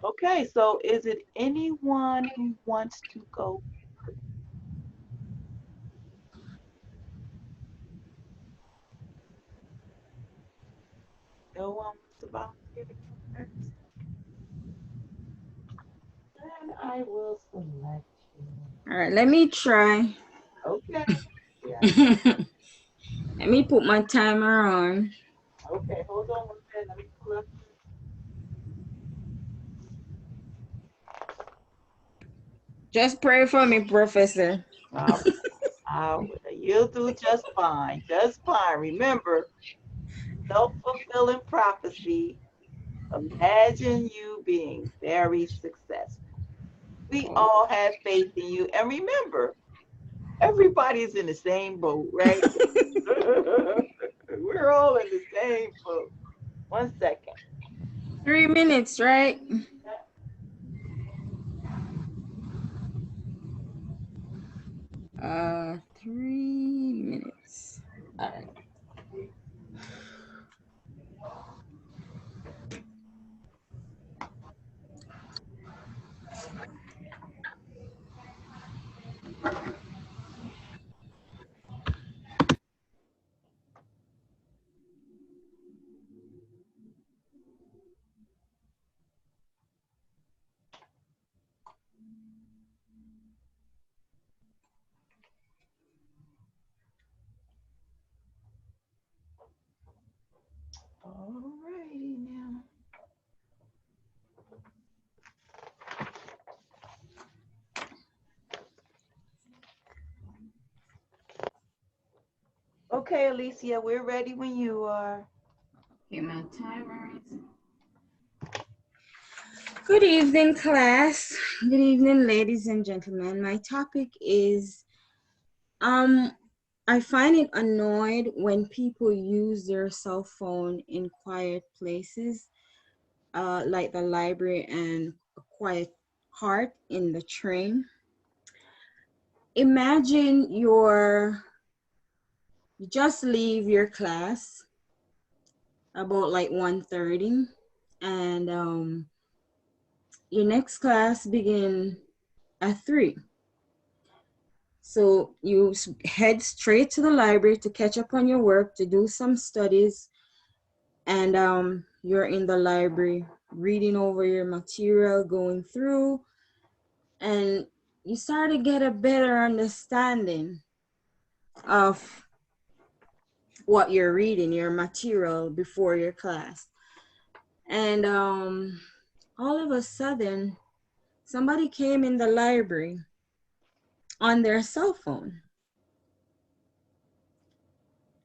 Okay, so is it anyone who wants to go? No one wants to volunteer to go first? Then I will select you. All right, let me try. Okay. Yeah. Let me put my timer on. Okay, hold on one minute. Let me pull up. Just pray for me, Professor. All right. You'll do just fine. Just fine. Remember, self-fulfilling prophecy. Imagine you being very successful. We all have faith in you. And remember, everybody's in the same boat, right? We're all in the same boat. 1 second. 3 minutes, right? 3 minutes. All right. All righty now. Okay, Alicia, we're ready when you are. Okay, my timer is. Good evening, class. Good evening, ladies and gentlemen. My topic is um I find it annoyed when people use their cell phone in quiet places, like the library and a quiet part in the train. Imagine you just leave your class about like 1:30, and your next class begin at 3. So you head straight to the library to catch up on your work, to do some studies, and you're in the library reading over your material, going through, and you start to get a better understanding of what you're reading, your material before your class. And all of a sudden, somebody came in the library on their cell phone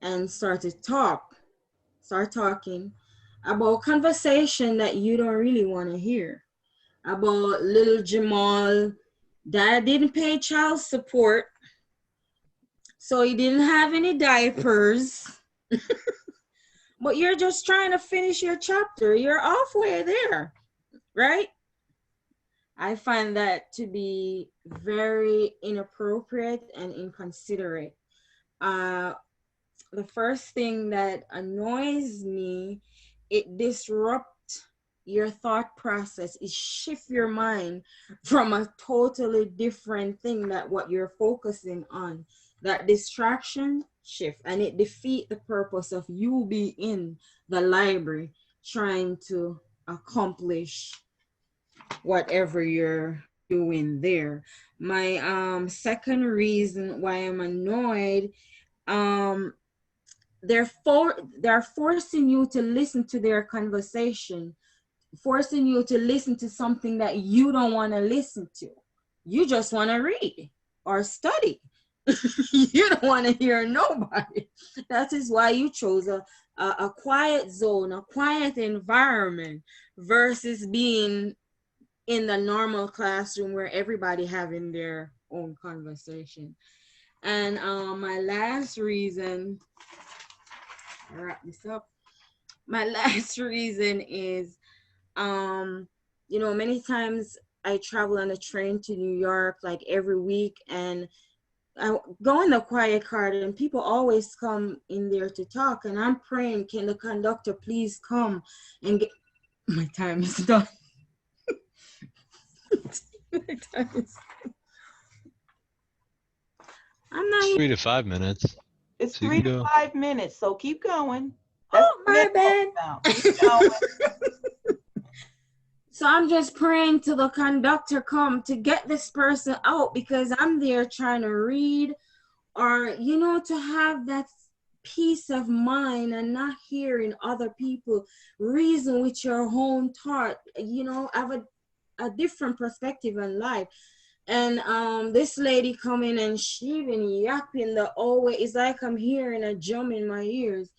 and start talking about conversation that you don't really want to hear. About little Jamal that didn't pay child support, so he didn't have any diapers. But you're just trying to finish your chapter. You're halfway there, right? I find that to be very inappropriate and inconsiderate. Uh, the first thing that annoys me, it disrupts your thought process. It shifts your mind from a totally different thing that what you're focusing on. That distraction shift, and it defeat the purpose of you be in the library trying to accomplish whatever you're doing there. My second reason why I'm annoyed, um they're forcing you to listen to their conversation, forcing you to listen to something that you don't want to listen to. You just want to read or study. You don't want to hear nobody. That is why you chose a quiet zone, a quiet environment, versus being in the normal classroom where everybody having their own conversation. And my last reason, I'll wrap this up. My last reason is, um, many times I travel on a train to New York like every week, and I go in the quiet card, and people always come in there to talk, and I'm praying, can the conductor please come and get my time is done. I'm not It's here. 3 to 5 minutes, It's so you three can to go. 5 minutes, so keep going. That's Oh, the my minimum bad. amount. Keep going. So I'm just praying to the conductor come to get this person out because I'm there trying to read or, to have that peace of mind and not hearing other people reason with your own thought, have a different perspective in life. And this lady coming and she been yapping the whole way. It's like I'm hearing a drum in my ears.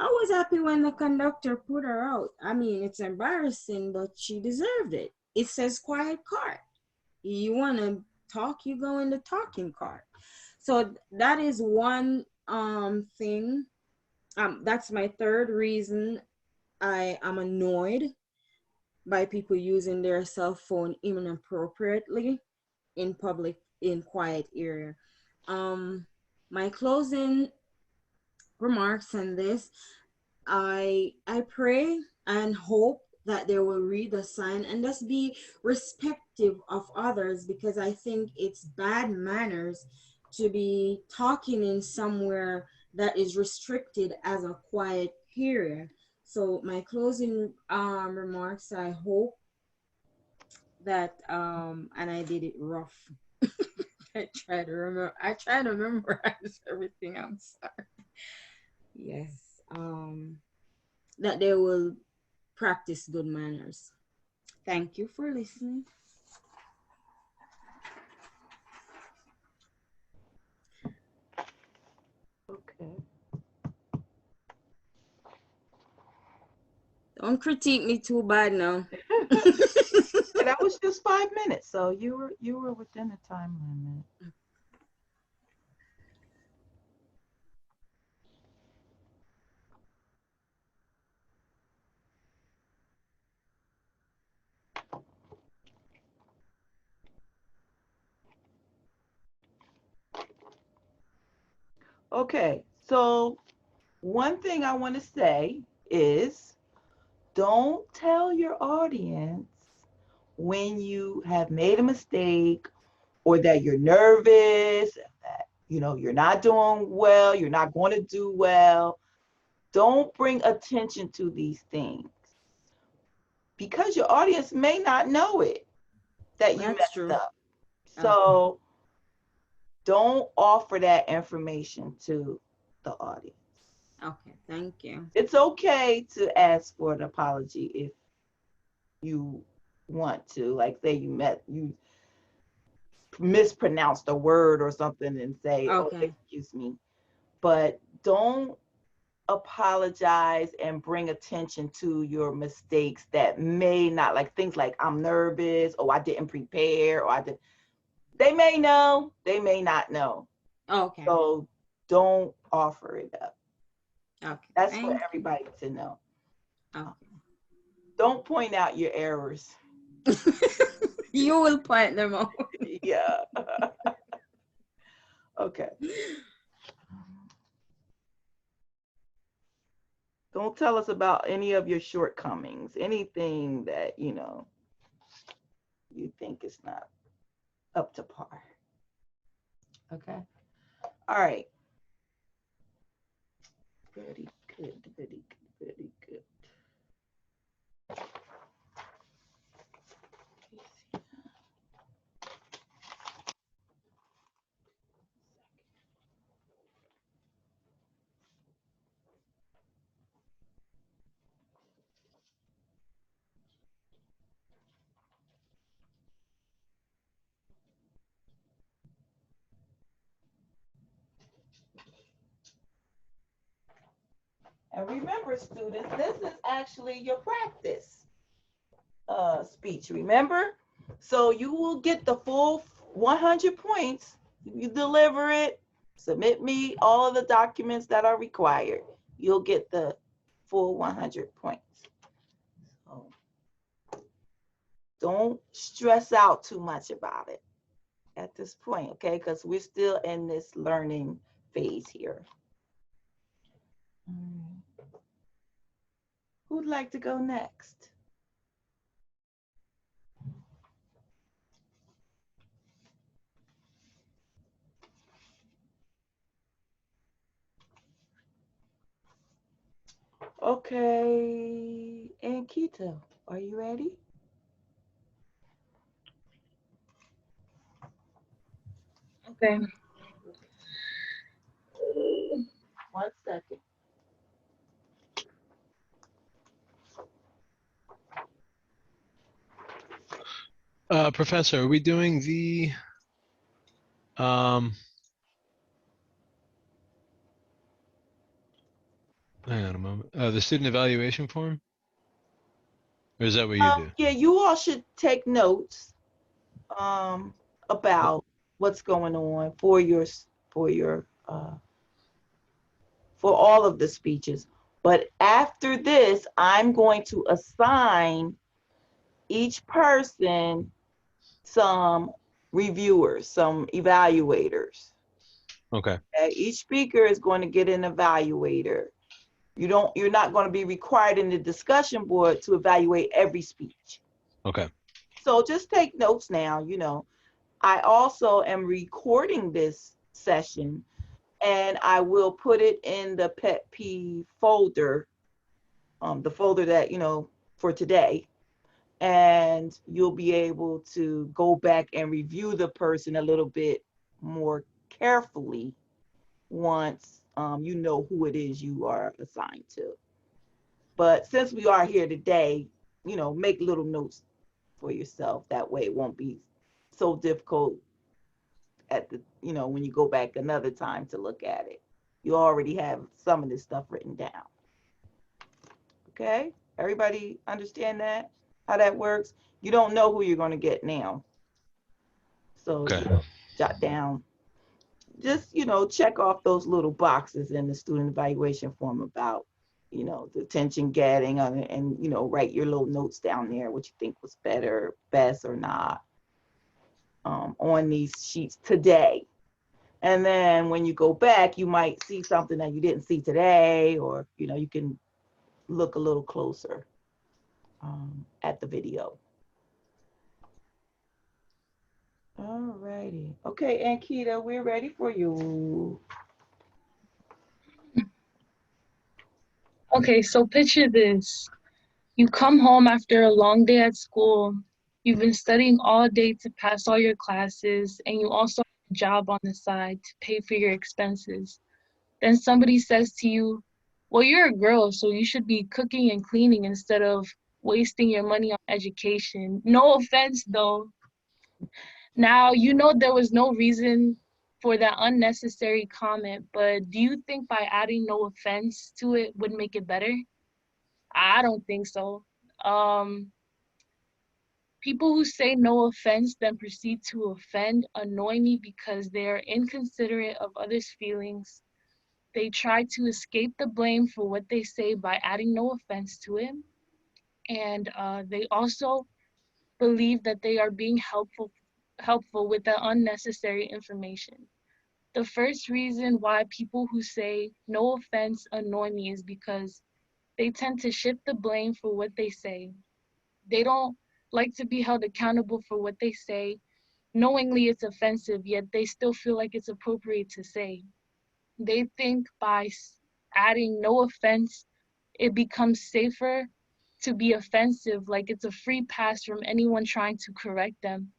I was happy when the conductor put her out. I mean, it's embarrassing, but she deserved it. It says quiet cart. You want to talk, you go in the talking cart. So that is one thing. That's my third reason I am annoyed by people using their cell phone inappropriately in public, in quiet area. Um, my closing remarks on this, I pray and hope that they will read the sign and just be respectful of others, because I think it's bad manners to be talking in somewhere that is restricted as a quiet period. So my closing remarks, I hope that and I did it rough. I try to memorize everything. I'm sorry. Yes. That they will practice good manners. Thank you for listening. Okay. Don't critique me too bad now. And that was just 5 minutes, so you were within the time limit. Okay, so one thing I want to say is don't tell your audience when you have made a mistake or that you're nervous, that you're not doing well, you're not going to do well. Don't bring attention to these things because your audience may not know it that you That's messed true. up. Okay. So don't offer that information to the audience. Okay. Thank you. It's okay to ask for an apology if you want to. Like say you mispronounced a word or something and say, "Oh, Okay. excuse me." But don't apologize and bring attention to your mistakes that may not, like things like I'm nervous, or I didn't prepare, or I did. They may know, they may not know. Okay. So don't offer it up. Okay. That's for Thank you. everybody to know. Okay. Don't point out your errors. You will point them out. Yeah. Okay. Don't tell us about any of your shortcomings, anything that, you think is not up to par. Okay. All right. Very good. Very good. Very good. And remember, students, this is actually your practice speech, remember? So you will get the full 100 points. You deliver it, submit me all of the documents that are required. You'll get the full 100 points. So don't stress out too much about it at this point, okay? Because we're still in this learning phase here. Who'd like to go next? Okay, and Keto, are you ready? Okay. 1 second. Professor, are we doing um, hang on a moment, the student evaluation form? Or is that what you do? Yeah, you all should take notes um, Uh, about what's going on for your for all of the speeches. But after this, I'm going to assign each person some reviewers, some evaluators. Okay, Okay? Each speaker is going to get an evaluator. You're not going to be required in the discussion board to evaluate every speech. okay, So just take notes now. I also am recording this session and I will put it in the pet peeve folder, the folder that, for today. And you'll be able to go back and review the person a little bit more carefully once you know who it is you are assigned to. But since we are here today, make little notes for yourself. That way it won't be so difficult at when you go back another time to look at it. You already have some of this stuff written down. Okay? Everybody understand that? How that works? You don't know who you're going to get now. So, okay, jot down, just, check off those little boxes in the student evaluation form about, the attention getting and, write your little notes down there, what you think was better, best, or not on these sheets today. And then when you go back, you might see something that you didn't see today, or, you can look a little closer at the video. All righty. Okay, Ankita, we're ready for you. Okay, so picture this. You come home after a long day at school. You've been studying all day to pass all your classes, and you also have a job on the side to pay for your expenses. Then somebody says to you, well, you're a girl, so you should be cooking and cleaning instead of wasting your money on education. No offense, though. Now, you know there was no reason for that unnecessary comment, but do you think by adding no offense to it would make it better? I don't think so. Um, People who say no offense then proceed to offend annoy me because they are inconsiderate of others' feelings. They try to escape the blame for what they say by adding no offense to it. And they also believe that they are being helpful with the unnecessary information. The first reason why people who say no offense annoy me is because they tend to shift the blame for what they say. They don't like to be held accountable for what they say. Knowingly it's offensive, yet they still feel like it's appropriate to say. They think by adding no offense, it becomes safer to be offensive, like it's a free pass from anyone trying to correct them.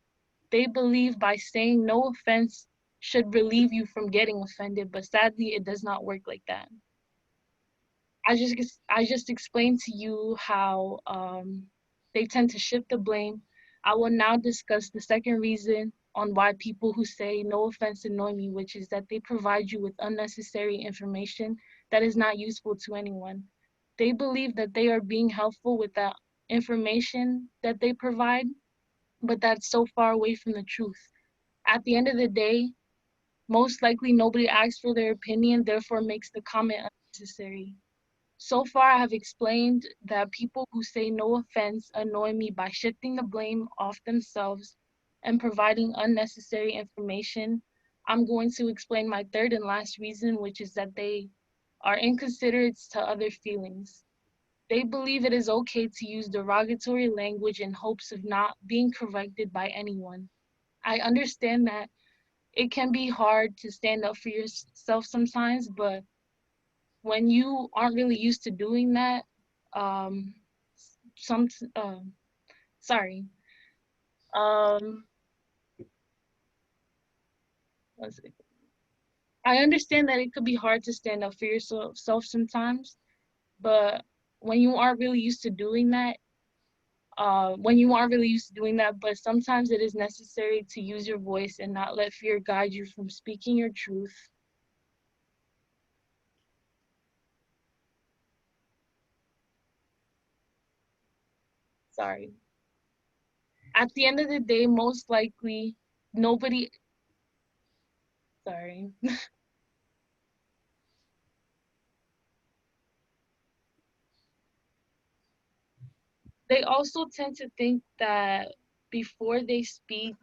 They believe by saying no offense should relieve you from getting offended, but sadly, it does not work like that. I just explained to you how they tend to shift the blame. I will now discuss the second reason on why people who say no offense annoy me, which is that they provide you with unnecessary information that is not useful to anyone. They believe that they are being helpful with that information that they provide, but that's so far away from the truth. At the end of the day, most likely nobody asks for their opinion, therefore makes the comment unnecessary. So far, I have explained that people who say no offense annoy me by shifting the blame off themselves and providing unnecessary information. I'm going to explain my third and last reason, which is that they are inconsiderate to other feelings. They believe it is okay to use derogatory language in hopes of not being corrected by anyone. I understand that it can be hard to stand up for yourself sometimes, but when you aren't really used to doing that, um, some, sorry, um, one second. I understand that it could be hard to stand up for yourself sometimes, but when you aren't really used to doing that, but sometimes it is necessary to use your voice and not let fear guide you from speaking your truth. Sorry. At the end of the day, most likely, nobody, sorry. They also tend to think that before they speak,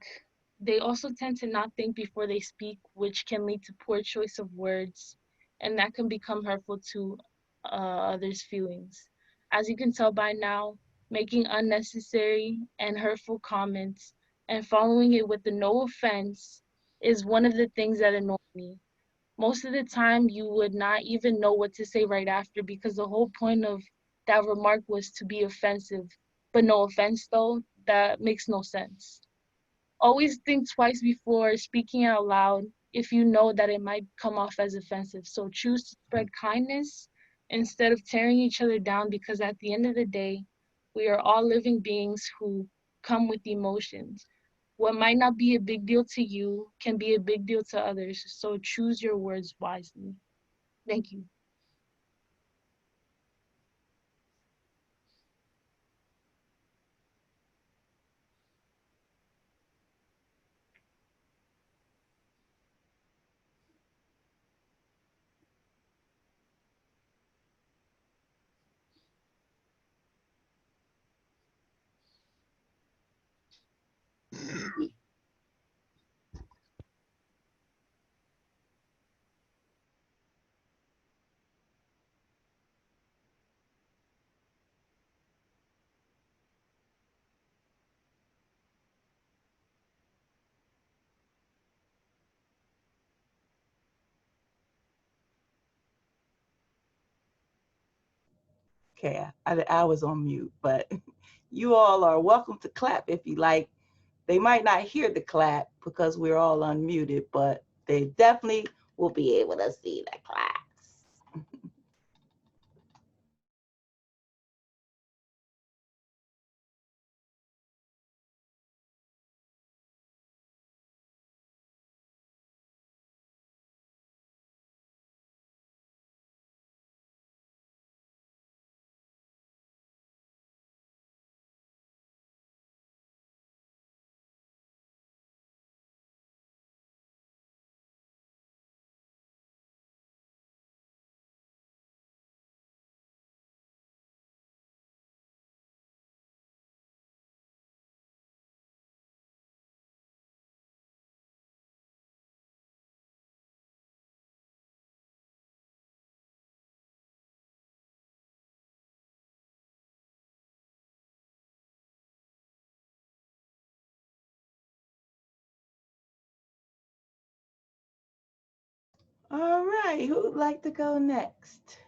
they also tend to not think before they speak, which can lead to poor choice of words, and that can become hurtful to others' feelings. As you can tell by now, making unnecessary and hurtful comments and following it with the no offense is one of the things that annoy me. Most of the time you would not even know what to say right after because the whole point of that remark was to be offensive. But no offense though, that makes no sense. Always think twice before speaking out loud if you know that it might come off as offensive. So choose to spread kindness instead of tearing each other down because at the end of the day, we are all living beings who come with emotions. What might not be a big deal to you can be a big deal to others, so choose your words wisely. Thank you. Okay, I was on mute, but you all are welcome to clap if you like. They might not hear the clap because we're all unmuted, but they definitely will be able to see the claps. All right, who would like to go next?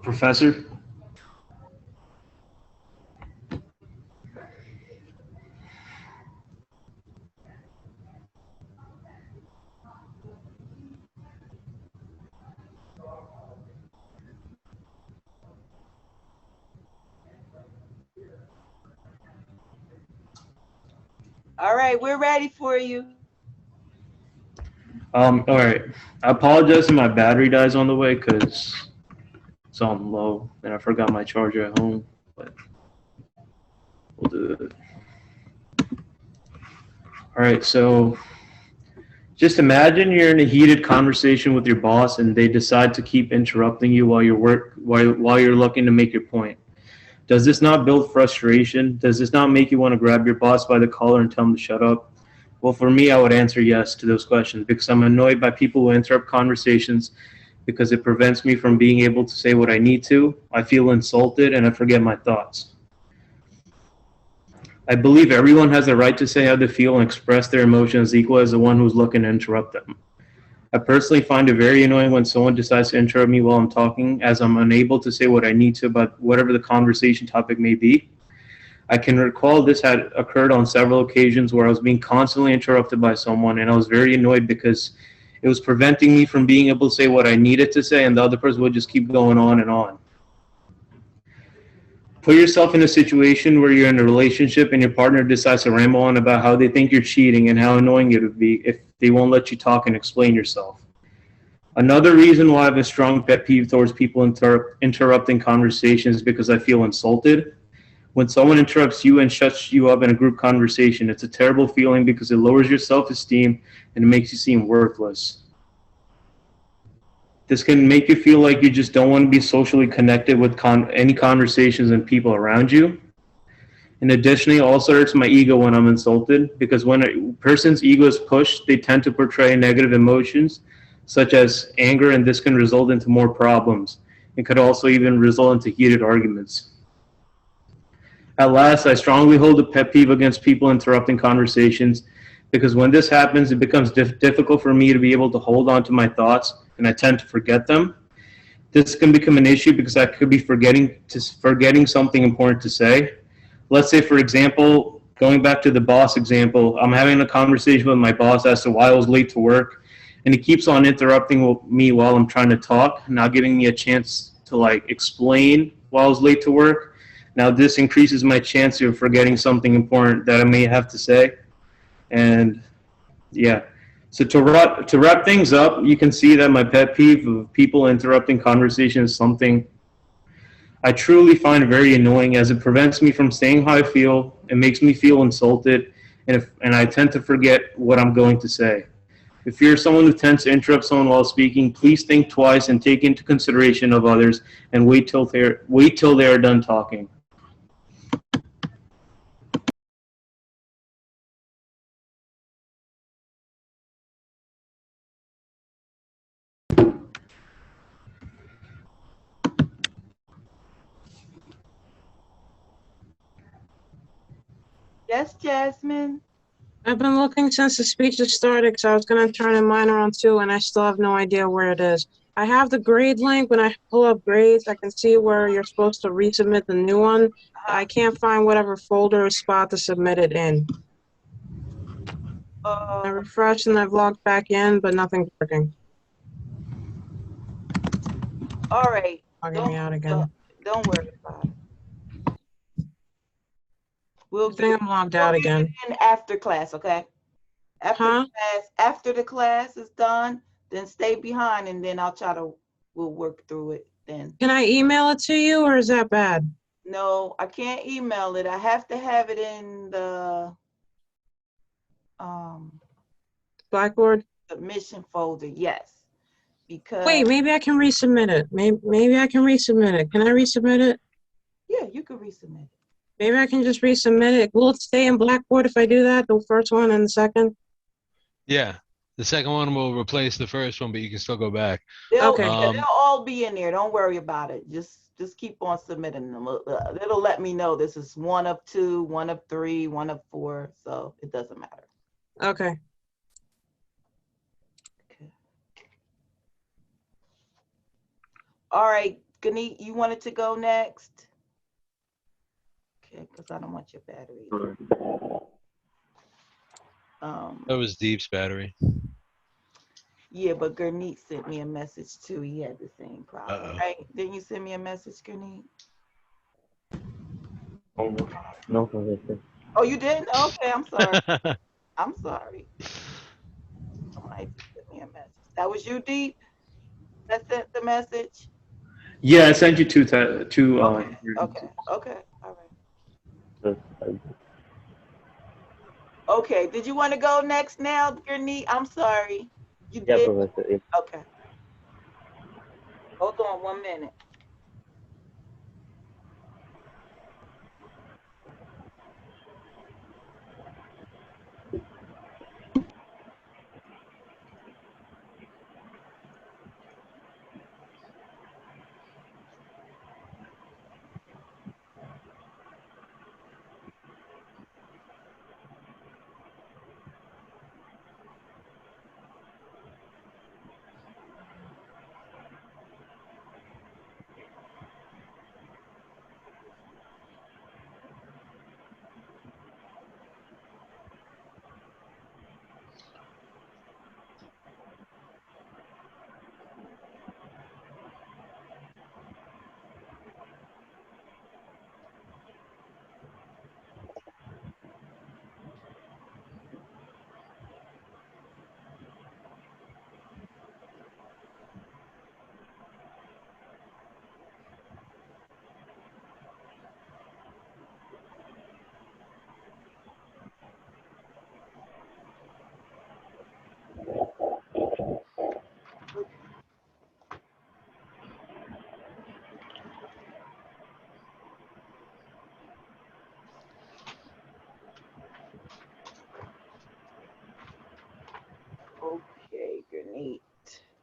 Professor? All right, we're ready for you. All right. I apologize if my battery dies on the way because it's on low and I forgot my charger at home, but we'll do it. All right, so just imagine you're in a heated conversation with your boss and they decide to keep interrupting you while you're looking to make your point. Does this not build frustration? Does this not make you want to grab your boss by the collar and tell him to shut up? Well, for me, I would answer yes to those questions because I'm annoyed by people who interrupt conversations because it prevents me from being able to say what I need to. I feel insulted and I forget my thoughts. I believe everyone has the right to say how they feel and express their emotions equal as the one who's looking to interrupt them. I personally find it very annoying when someone decides to interrupt me while I'm talking, as I'm unable to say what I need to about whatever the conversation topic may be. I can recall this had occurred on several occasions where I was being constantly interrupted by someone, and I was very annoyed because it was preventing me from being able to say what I needed to say, and the other person would just keep going on and on. Put yourself in a situation where you're in a relationship and your partner decides to ramble on about how they think you're cheating and how annoying it would be if they won't let you talk and explain yourself. Another reason why I have a strong pet peeve towards people interrupting conversations is because I feel insulted. When someone interrupts you and shuts you up in a group conversation, it's a terrible feeling because it lowers your self-esteem and it makes you seem worthless. This can make you feel like you just don't want to be socially connected with any conversations and people around you. And additionally, it also hurts my ego when I'm insulted, because when a person's ego is pushed, they tend to portray negative emotions such as anger, and this can result into more problems. It could also even result into heated arguments. At last, I strongly hold a pet peeve against people interrupting conversations, because when this happens, it becomes difficult for me to be able to hold on to my thoughts, and I tend to forget them. This can become an issue because I could be forgetting something important to say. Let's say, for example, going back to the boss example, I'm having a conversation with my boss as to why I was late to work, and he keeps on interrupting me while I'm trying to talk, not giving me a chance to explain why I was late to work. Now this increases my chance of forgetting something important that I may have to say. And yeah. So to wrap things up, you can see that my pet peeve of people interrupting conversation is something I truly find very annoying, as it prevents me from saying how I feel. It makes me feel insulted, and I tend to forget what I'm going to say. If you're someone who tends to interrupt someone while speaking, please think twice and take into consideration of others, and wait till they are done talking. Yes, Jasmine. I've been looking since the speeches started because I was going to turn in mine around too, and I still have no idea where it is. I have the grade link. When I pull up grades, I can see where you're supposed to resubmit the new one. I can't find whatever folder or spot to submit it in. I refreshed and I've logged back in, but nothing's working. All right. Logging me out again. Don't worry about it. I think I'm logged out again. After class, okay? Huh? After the class is done, then stay behind, and then we'll work through it then. Can I email it to you, or is that bad? No, I can't email it. I have to have it in the Blackboard? submission folder, yes. Because Wait, maybe I can resubmit it. Maybe I can resubmit it. Can I resubmit it? yeah, you can resubmit it. Maybe I can just resubmit it. Will it stay in Blackboard if I do that, the first one and the second? Yeah. The second one will replace the first one, but you can still go back. Okay. They'll all be in there. Don't worry about it. Just keep on submitting them. It'll let me know this is 1 of 2, 1 of 3, 1 of 4, so it doesn't matter. Okay. All right, Ganeet, you wanted to go next? Okay, because I don't want your battery. That was Deep's battery. Yeah, but Gurneet sent me a message too. He had the same problem, right? Didn't you send me a message, Gurneet? No. Oh, you didn't? Okay, I'm sorry. I'm sorry. Somebody just sent me a message. That was you, Deep? That sent the message? Yeah, I sent you two. Okay. All right. Okay. Did you want to go next now, Gurneet? I'm sorry. You did? Professor. Okay. Hold on 1 minute.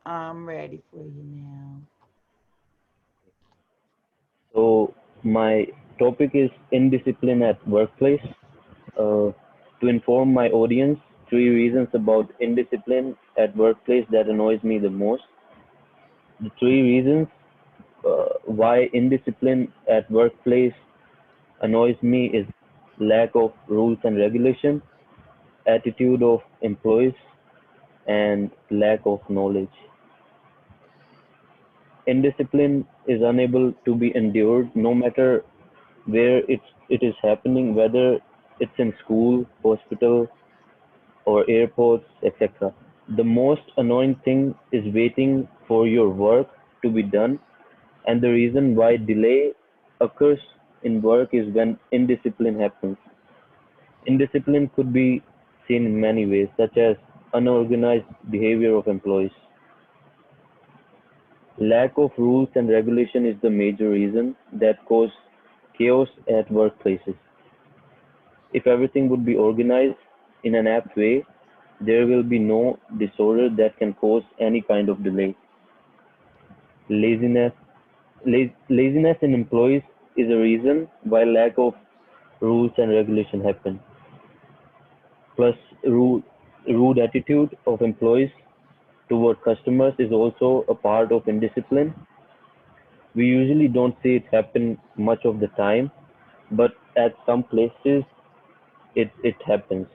I'm ready for you now. So my topic is indiscipline at workplace. Uh, to inform my audience, three reasons about indiscipline at workplace that annoys me the most. The three reasons why indiscipline at workplace annoys me is lack of rules and regulation, attitude of employees, and lack of knowledge. Indiscipline is unable to be endured no matter where it is happening, whether it's in school, hospital, or airports, etc. The most annoying thing is waiting for your work to be done, and the reason why delay occurs in work is when indiscipline happens. Indiscipline could be seen in many ways, such as unorganized behavior of employees. Lack of rules and regulation is the major reason that cause chaos at workplaces. If everything would be organized in an apt way, there will be no disorder that can cause any kind of delay. Laziness, laziness in employees is a reason why lack of rules and regulation happen. Plus, rude attitude of employees toward customers is also a part of indiscipline. We usually don't see it happen much of the time, but at some places it happens.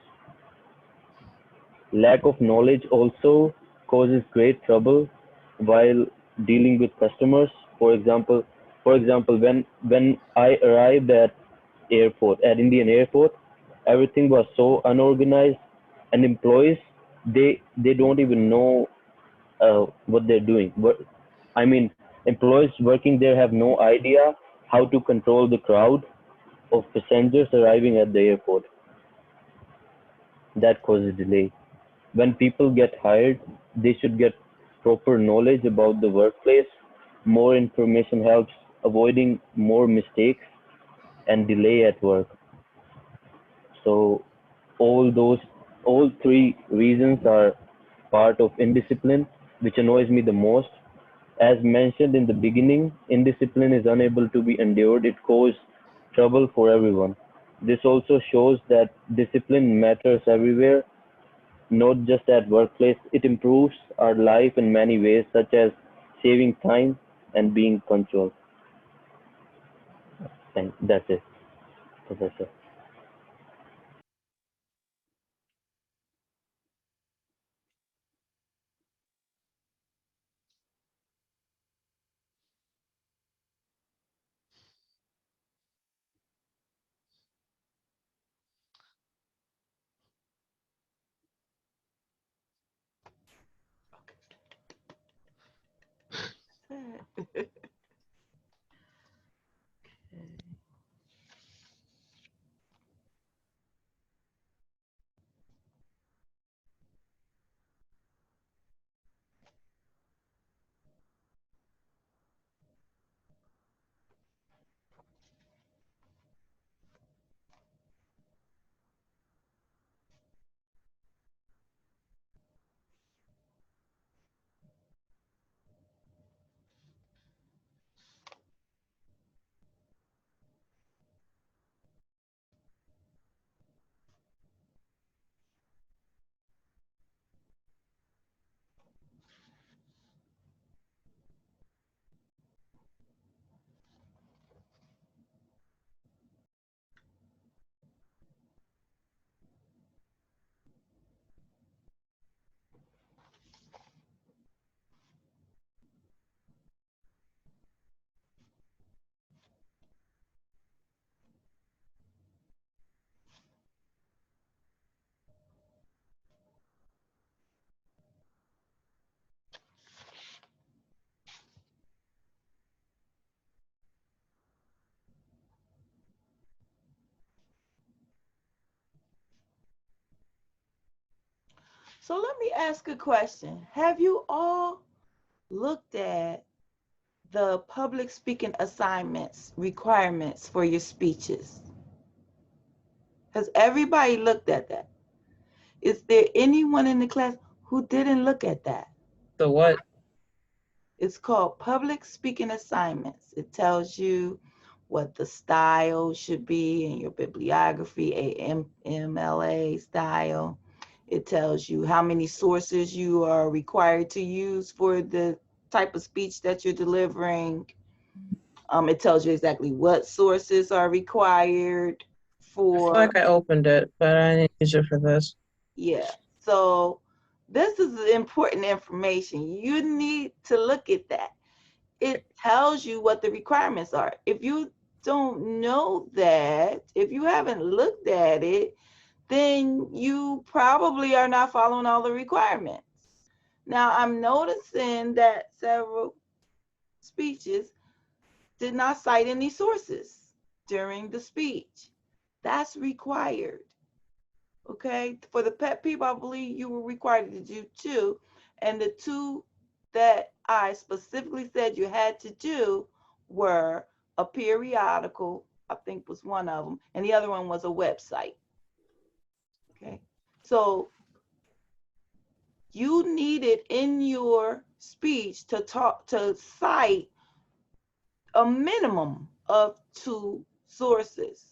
Lack of knowledge also causes great trouble while dealing with customers. For example, when I arrived at Indian airport, everything was so unorganized, and employees they don't even know what they're doing. I mean, employees working there have no idea how to control the crowd of passengers arriving at the airport. That causes delay. When people get hired, they should get proper knowledge about the workplace. More information helps avoiding more mistakes and delay at work. So all three reasons are part of indiscipline, which annoys me the most. As mentioned in the beginning, indiscipline is unable to be endured. It causes trouble for everyone. This also shows that discipline matters everywhere, not just at workplace. It improves our life in many ways, such as saving time and being punctual. And that's it, Professor. So let me ask a question. Have you all looked at the public speaking assignments requirements for your speeches? Has everybody looked at that? Is there anyone in the class who didn't look at that? So what? It's called public speaking assignments. It tells you what the style should be in your bibliography, AMLA style. It tells you how many sources you are required to use for the type of speech that you're delivering. It tells you exactly what sources are required I feel for, like I opened it, but I didn't use it for this. yeah. So this is important information. You need to look at that. It tells you what the requirements are. If you don't know that, if you haven't looked at it, then you probably are not following all the requirements. Now, I'm noticing that several speeches did not cite any sources during the speech. That's required. Okay, for the pet peeve, I believe you were required to do two, and the two that I specifically said you had to do were a periodical, I think was one of them, and the other one was a website. Okay, so you needed in your speech to cite a minimum of two sources,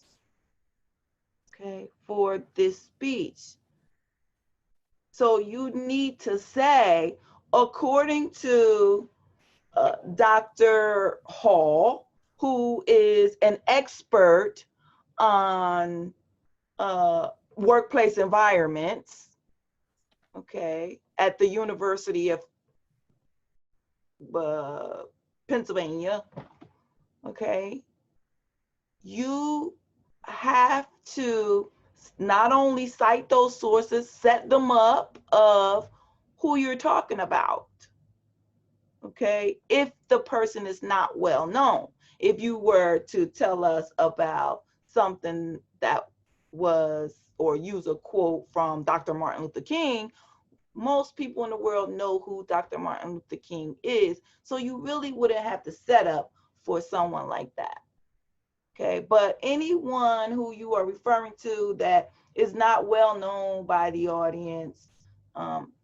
okay, for this speech. So you need to say, according to Dr. Hall, who is an expert on workplace environments, okay, at the University of Pennsylvania, okay, you have to not only cite those sources, set them up of who you're talking about. Okay, if the person is not well known. If you were to tell us about something that was, or use a quote from Dr. Martin Luther King, most people in the world know who Dr. Martin Luther King is. So you really wouldn't have to set up for someone like that. Okay, but anyone who you are referring to that is not well known by the audience,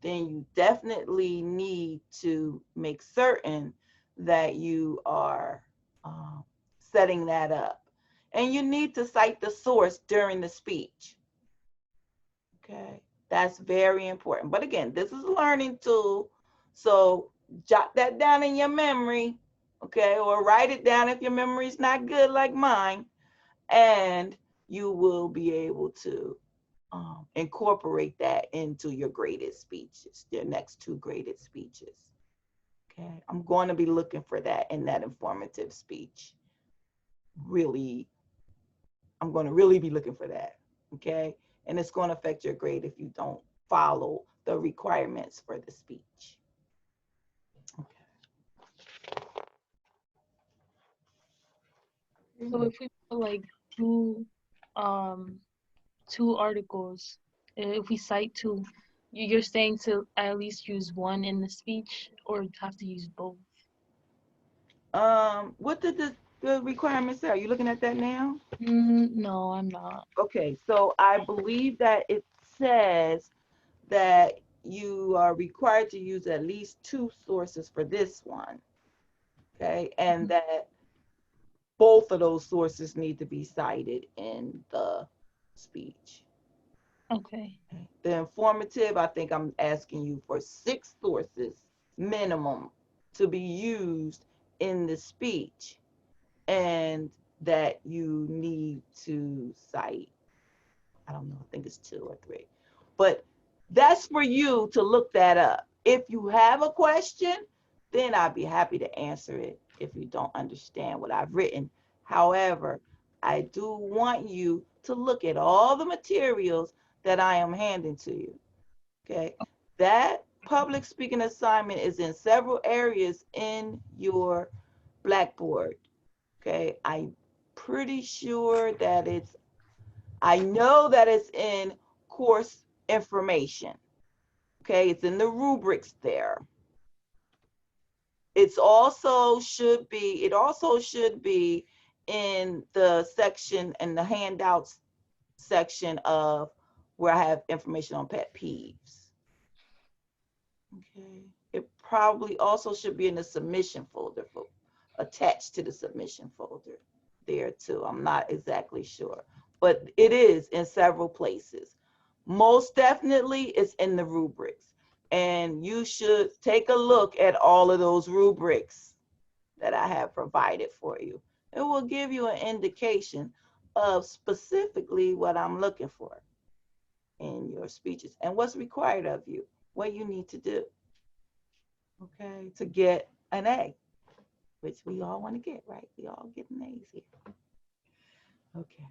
then you definitely need to make certain that you are setting that up. And you need to cite the source during the speech. Okay, that's very important. But again, this is a learning tool, so jot that down in your memory, okay, or write it down if your memory is not good like mine, and you will be able to incorporate that into your graded speeches, your next two graded speeches. Okay, I'm going to be looking for that in that informative speech. Really, I'm going to really be looking for that. Okay, and it's going to affect your grade if you don't follow the requirements for the speech. Okay. So if we put like two um two articles, if we cite two, you're saying to at least use one in the speech or have to use both? What did the requirements say? Are you looking at that now? No, I'm not. Okay, so I believe that it says that you are required to use at least two sources for this one. Okay, and that both of those sources need to be cited in the speech. Okay. The informative, I think I'm asking you for 6 sources minimum to be used in the speech, and that you need to cite, I don't know, I think it's 2 or 3. But that's for you to look that up. If you have a question, then I'd be happy to answer it if you don't understand what I've written. However, I do want you to look at all the materials that I am handing to you. Okay, that public speaking assignment is in several areas in your Blackboard. Okay, I'm pretty sure that I know that it's in course information. Okay, it's in the rubrics there. It also should be in the section and the handouts section of where I have information on pet peeves. Okay, it probably also should be in the submission folder, attached to the submission folder there too. I'm not exactly sure, but it is in several places. Most definitely it's in the rubrics, and you should take a look at all of those rubrics that I have provided for you. It will give you an indication of specifically what I'm looking for in your speeches and what's required of you, what you need to do, okay, to get an A, which we all want to get, right? We all get an A's here. Okay.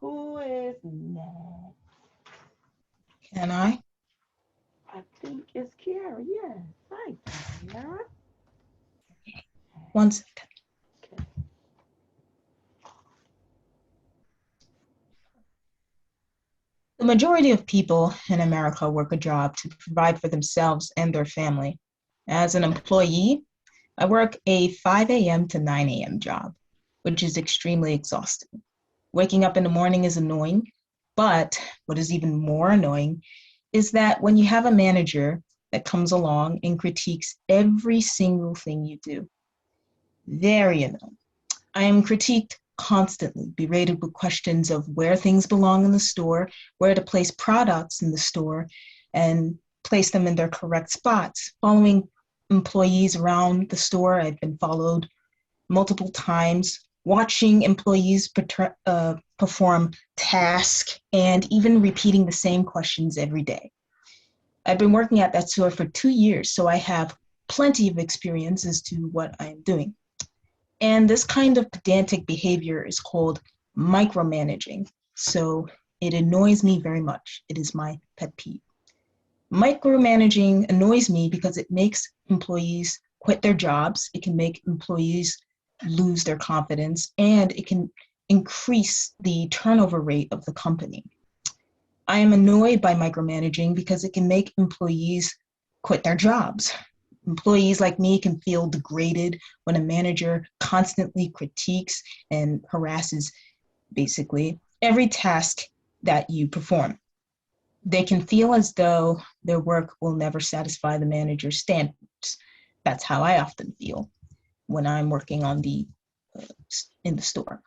Who is next? Can I? I think it's Kiara. Yes. Hi, Kiara. 1 second. Okay. The majority of people in America work a job to provide for themselves and their family. As an employee, I work a 5 a.m. to 9 a.m. job, which is extremely exhausting. Waking up in the morning is annoying, but what is even more annoying is that when you have a manager that comes along and critiques every single thing you do. Very annoying. I am critiqued constantly, berated with questions of where things belong in the store, where to place products in the store, and place them in their correct spots. Following employees around the store, I've been followed multiple times, watching employees perform tasks, and even repeating the same questions every day. I've been working at that store for 2 years, so I have plenty of experience as to what I'm doing. And this kind of pedantic behavior is called micromanaging. So it annoys me very much. It is my pet peeve. Micromanaging annoys me because it makes employees quit their jobs. It can make employees lose their confidence, and it can increase the turnover rate of the company. I am annoyed by micromanaging because it can make employees quit their jobs. Employees like me can feel degraded when a manager constantly critiques and harasses basically every task that you perform. They can feel as though their work will never satisfy the manager's standards. That's how I often feel when I'm working on in the store.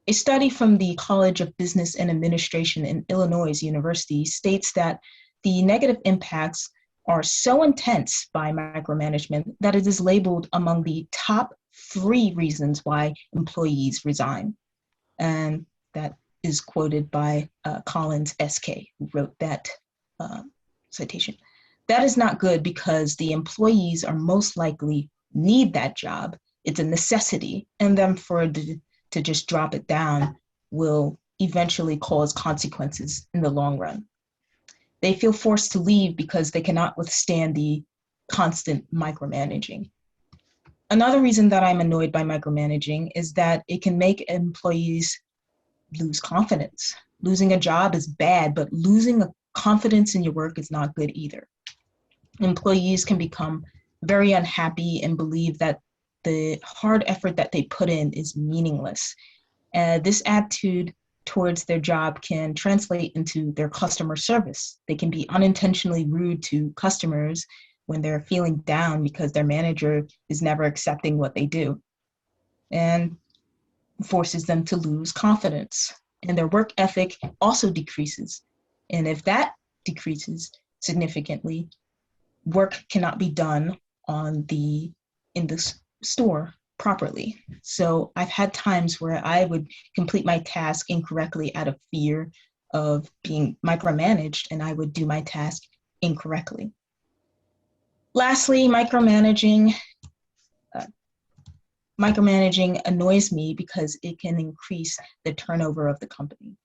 A study from the College of Business and Administration in Illinois University states that the negative impacts are so intense by micromanagement that it is labeled among the top 3 reasons why employees resign. And that is quoted by Collins S.K., who wrote that citation. That is not good because the employees are most likely need that job. It's a necessity, and then to just drop it down will eventually cause consequences in the long run. They feel forced to leave because they cannot withstand the constant micromanaging. Another reason that I'm annoyed by micromanaging is that it can make employees lose confidence. Losing a job is bad, but losing confidence in your work is not good either. Employees can become very unhappy and believe that the hard effort that they put in is meaningless. This attitude towards their job can translate into their customer service. They can be unintentionally rude to customers when they're feeling down because their manager is never accepting what they do, and forces them to lose confidence. And their work ethic also decreases. And if that decreases significantly, work cannot be done in the store properly. So I've had times where I would complete my task incorrectly out of fear of being micromanaged, and I would do my task incorrectly. Lastly, micromanaging annoys me because it can increase the turnover of the company.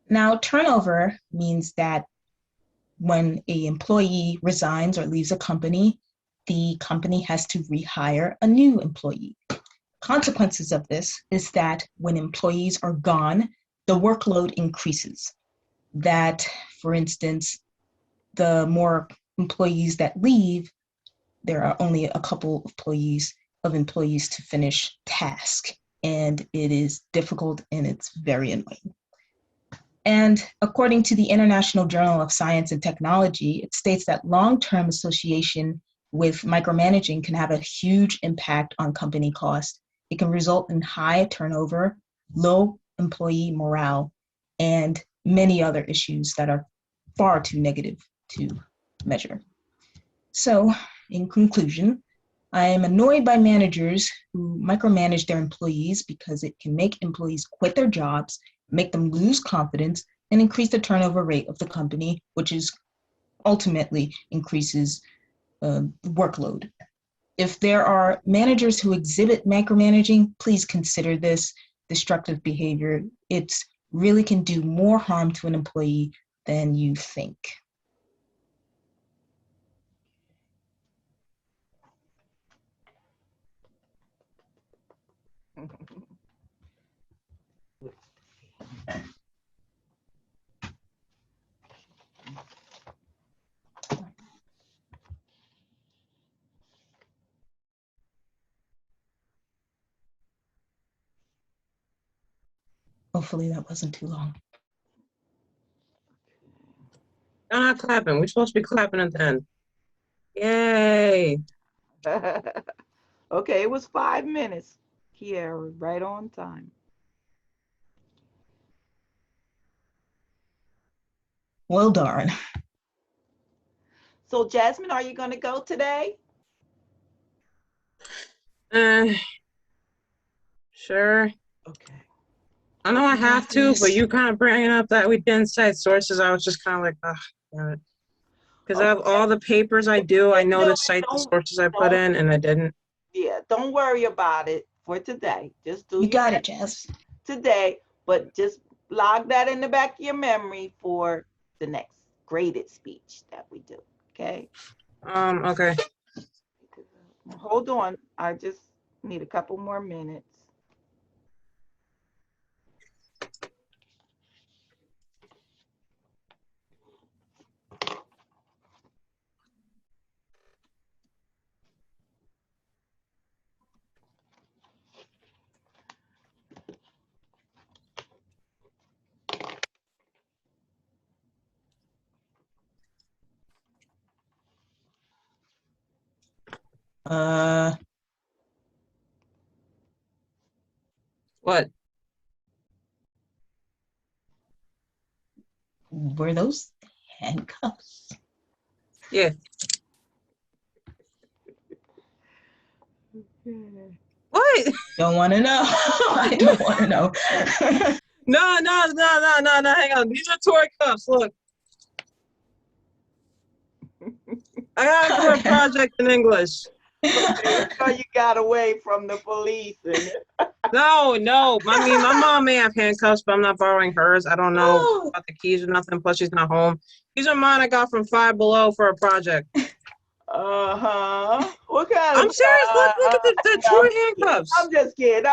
Now, turnover means that when an employee resigns or leaves a company, the company has to rehire a new employee. Consequences of this is that when employees are gone, the workload increases. That, for instance, the more employees that leave, there are only a couple of employees to finish task, and it is difficult and it's very annoying. And according to the International Journal of Science and Technology, it states that long-term association with micromanaging can have a huge impact on company cost. It can result in high turnover, low employee morale, and many other issues that are far too negative to measure. So, in conclusion, I am annoyed by managers who micromanage their employees because it can make employees quit their jobs, make them lose confidence, and increase the turnover rate of the company, which is ultimately increases workload. If there are managers who exhibit micromanaging, please consider this destructive behavior. It really can do more harm to an employee than you think. Hopefully that wasn't too long. I'm not clapping. We're supposed to be clapping at the end. Yay. Okay, it was 5 minutes. Kiara, right on time. Well, darn. So, Jasmine, are you going to go today? Sure. Okay. I know I have to, but you kind of bringing up that we didn't cite sources. I was just kind of like, oh, damn it. Because of all the papers I do, I know to cite the sources I put in, and I didn't. Yeah, don't worry about it for today. Just do You got it, Jess. today, but just log that in the back of your memory for the next graded speech that we do. Okay. Okay. Hold on. I just need a couple more minutes. What? Were those handcuffs? Yeah. What? Don't want to know. I don't want to know. No, hang on. These are toy cuffs. Look. I gotta do a project in English. So you got away from the police. No. I mean, my mom may have handcuffs, but I'm not borrowing hers. I don't know about the keys or nothing. Plus, she's not home. These are mine I got from Five Below for a project. What kind I'm of? serious. Look at the toy handcuffs. I'm just kidding.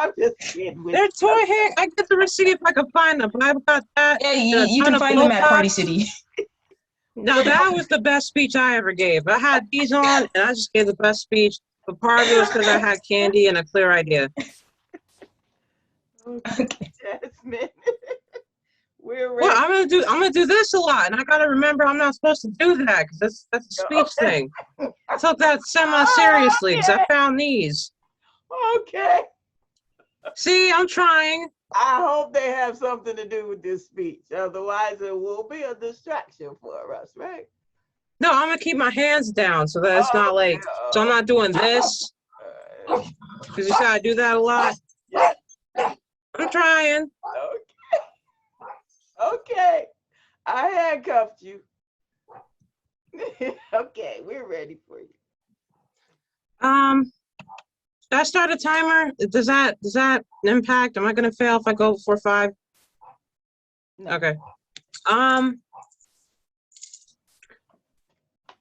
They're toy hand. I get the receipt if I can find them. I've got that. Yeah, you can find them at Party City. Now that was the best speech I ever gave. I had these on, and I just gave the best speech. But part of it was because I had candy and a clear idea. Okay. Jasmine. Well, I'm gonna do this a lot, and I gotta remember I'm not supposed to do that because that's a speech thing. I took that semi-seriously because I found these. Okay. See, I'm trying. I hope they have something to do with this speech. Otherwise, it will be a distraction for us, right? No, I'm gonna keep my hands down so that it's not like. So I'm not doing this because you see I do that a lot. Yeah. I'm trying. Okay. I handcuffed you. Okay, we're ready for you. Should I start a timer? Does that impact? Am I gonna fail if I go before 5? No. Okay.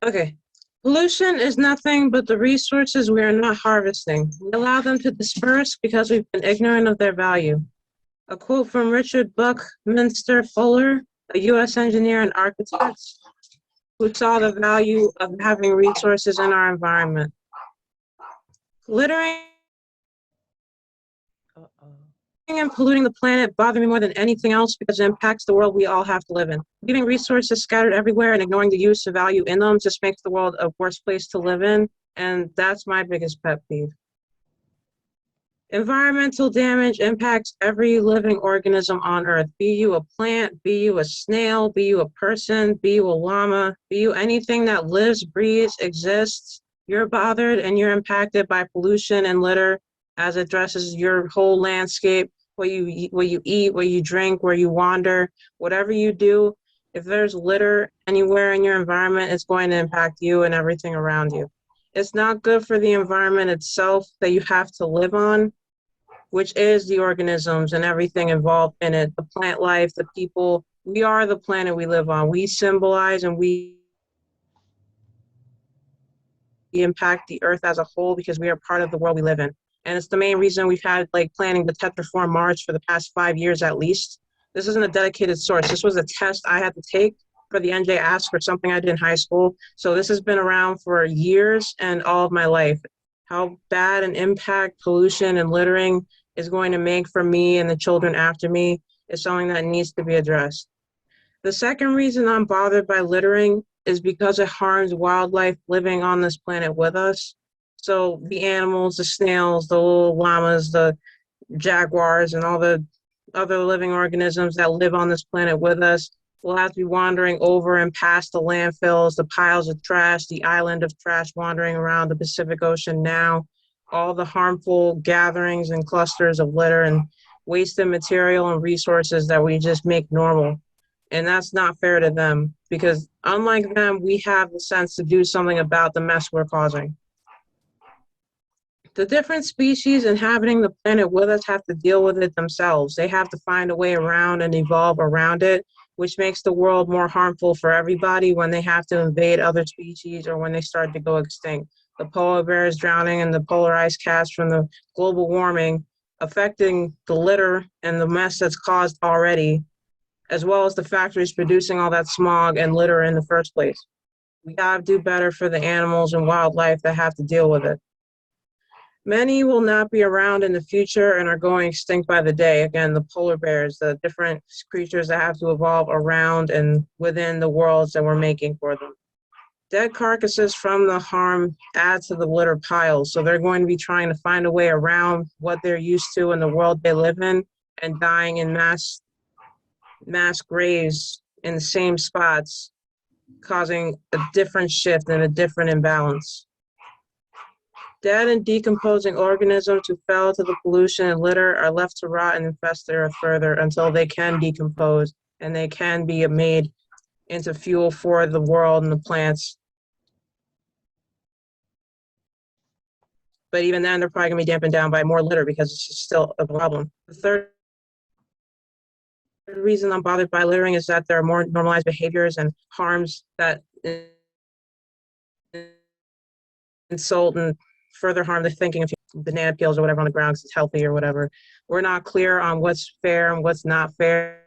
Okay. Pollution is nothing but the resources we are not harvesting. We allow them to disperse because we've been ignorant of their value. A quote from Richard Buckminster Fuller, a U.S. engineer and architect who saw the value of having resources in our environment. Littering and polluting the planet bother me more than anything else because it impacts the world we all have to live in. Leaving resources scattered everywhere and ignoring the use of value in them just makes the world a worse place to live in. And that's my biggest pet peeve. Environmental damage impacts every living organism on Earth, be you a plant, be you a snail, be you a person, be you a llama, be you anything that lives, breathes, exists. You're bothered and you're impacted by pollution and litter as it addresses your whole landscape, what you eat, what you drink, where you wander, whatever you do. If there's litter anywhere in your environment, it's going to impact you and everything around you. It's not good for the environment itself that you have to live on, which is the organisms and everything involved in it, the plant life, the people. We are the planet we live on. We symbolize and we impact the earth as a whole because we are part of the world we live in. And it's the main reason we've had like planning the Tetraform March for the past 5 years at least. This isn't a dedicated source. This was a test I had to take for the NJ Ask for something I did in high school. So this has been around for years and all of my life. How bad an impact pollution and littering is going to make for me and the children after me is something that needs to be addressed. The second reason I'm bothered by littering is because it harms wildlife living on this planet with us. So the animals, the snails, the little llamas, the jaguars, and all the other living organisms that live on this planet with us will have to be wandering over and past the landfills, the piles of trash, the island of trash wandering around the Pacific Ocean now, all the harmful gatherings and clusters of litter and wasted material and resources that we just make normal. And that's not fair to them because unlike them, we have the sense to do something about the mess we're causing. The different species inhabiting the planet with us have to deal with it themselves. They have to find a way around and evolve around it, which makes the world more harmful for everybody when they have to invade other species or when they start to go extinct. The polar bears drowning and the polar ice caps from the global warming affecting the litter and the mess that's caused already, as well as the factories producing all that smog and litter in the first place. We gotta do better for the animals and wildlife that have to deal with it. Many will not be around in the future and are going extinct by the day. Again, the polar bears, the different creatures that have to evolve around and within the worlds that we're making for them. Dead carcasses from the harm add to the litter piles, so they're going to be trying to find a way around what they're used to in the world they live in and dying in mass graves in the same spots, causing a different shift and a different imbalance. Dead and decomposing organisms who fell to the pollution and litter are left to rot and infest the earth further until they can decompose and they can be made into fuel for the world and the plants. But even then, they're probably going to be dampened down by more litter because it's still a problem. The third reason I'm bothered by littering is that there are more normalized behaviors and harms that insult and further harm the thinking of banana peels or whatever on the ground because it's healthy or whatever. We're not clear on what's fair and what's not fair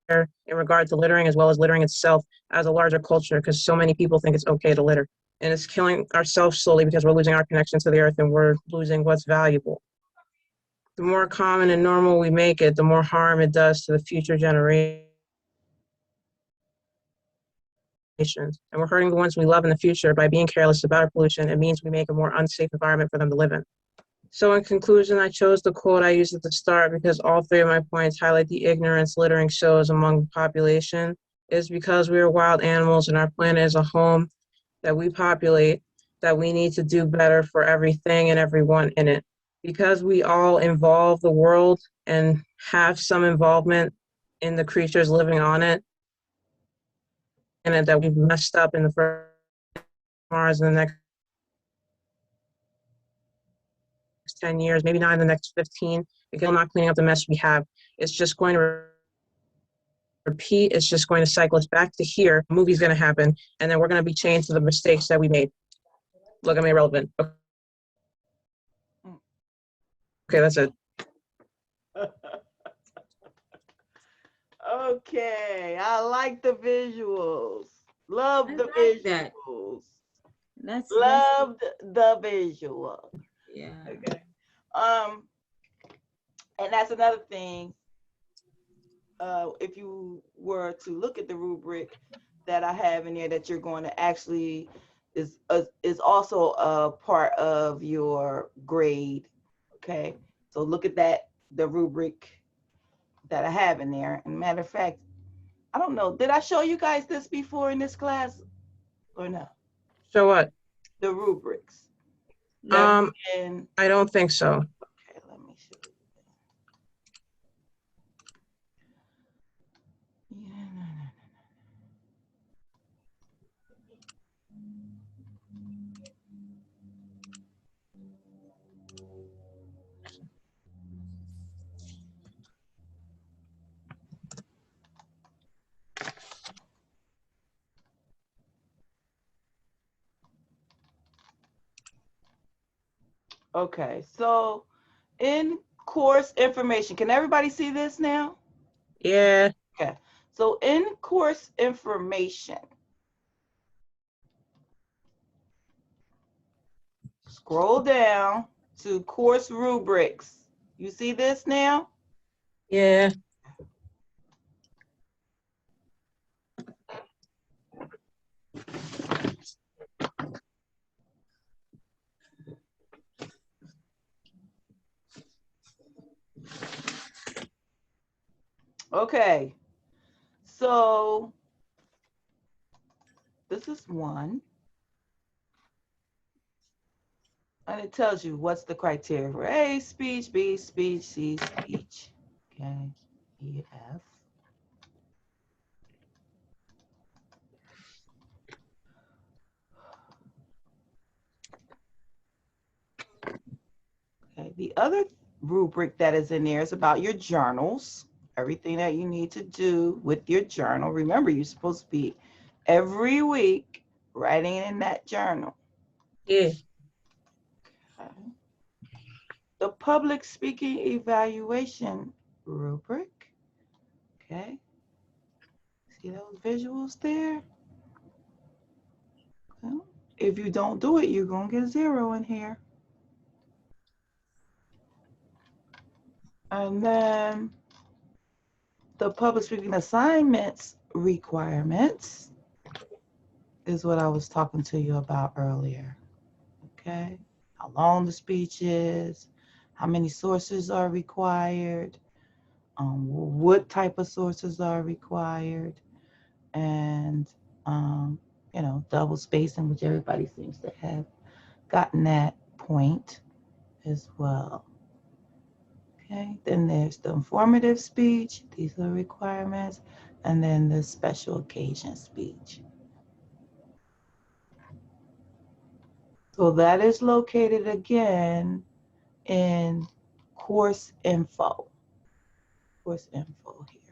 in regard to littering, as well as littering itself as a larger culture, because so many people think it's okay to litter. And it's killing ourselves slowly because we're losing our connection to the earth and we're losing what's valuable. The more common and normal we make it, the more harm it does to the future generations. And we're hurting the ones we love in the future by being careless about our pollution. It means we make a more unsafe environment for them to live in. So in conclusion, I chose the quote I used at the start because all three of my points highlight the ignorance littering shows among the population. It's because we are wild animals and our planet is a home that we populate that we need to do better for everything and everyone in it. Because we all involve the world and have some involvement in the creatures living on it, and that we've messed up in the first Mars in the next 10 years, maybe not in the next 15, because we're not cleaning up the mess we have. It's just going to repeat. It's just going to cycle us back to here. A movie's going to happen, and then we're going to be chained to the mistakes that we made. Look, I'm irrelevant. Okay, that's it. Okay, I like the visuals. Love I the like that. visuals. That's Loved the visual. yeah. Okay. And that's another thing. If you were to look at the rubric, that I have in there that you're going to actually is also a part of your grade. Okay, so look at that, the rubric that I have in there. And matter of fact, I don't know, did I show you guys this before in this class or no? So what? The rubrics. That in, I don't think so. okay, let me show you. Yeah. Okay, so in course information, can everybody see this now? Yeah. Okay, so in course information, scroll down to course rubrics. You see this now? Yeah. Okay, so this is one. And it tells you what's the criteria for A, speech, B, speech, C, speech. Okay, E, F. Okay, the other rubric that is in there is about your journals, everything that you need to do with your journal. Remember, you're supposed to be every week writing in that journal. Yeah. Okay. The public speaking evaluation rubric. Okay. See those visuals there? Well, if you don't do it, you're going to get a 0 in here. And then the public speaking assignments requirements is what I was talking to you about earlier. Okay, how long the speech is, how many sources are required, what type of sources are required, and you know, double spacing, which everybody seems to have gotten that point as well. Okay, then there's the informative speech, these are requirements, and then the special occasion speech. So that is located again in course info. Course info here.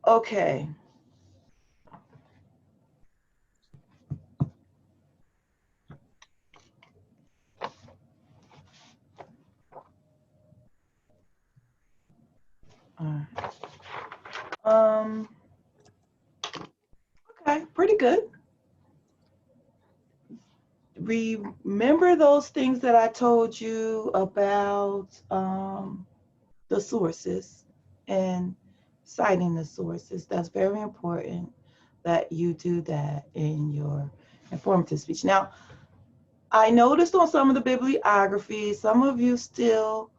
Okay. All right. Okay, pretty good. Remember those things that I told you about the sources and citing the sources. That's very important that you do that in your informative speech. Now, I noticed on some of the bibliography, some of you still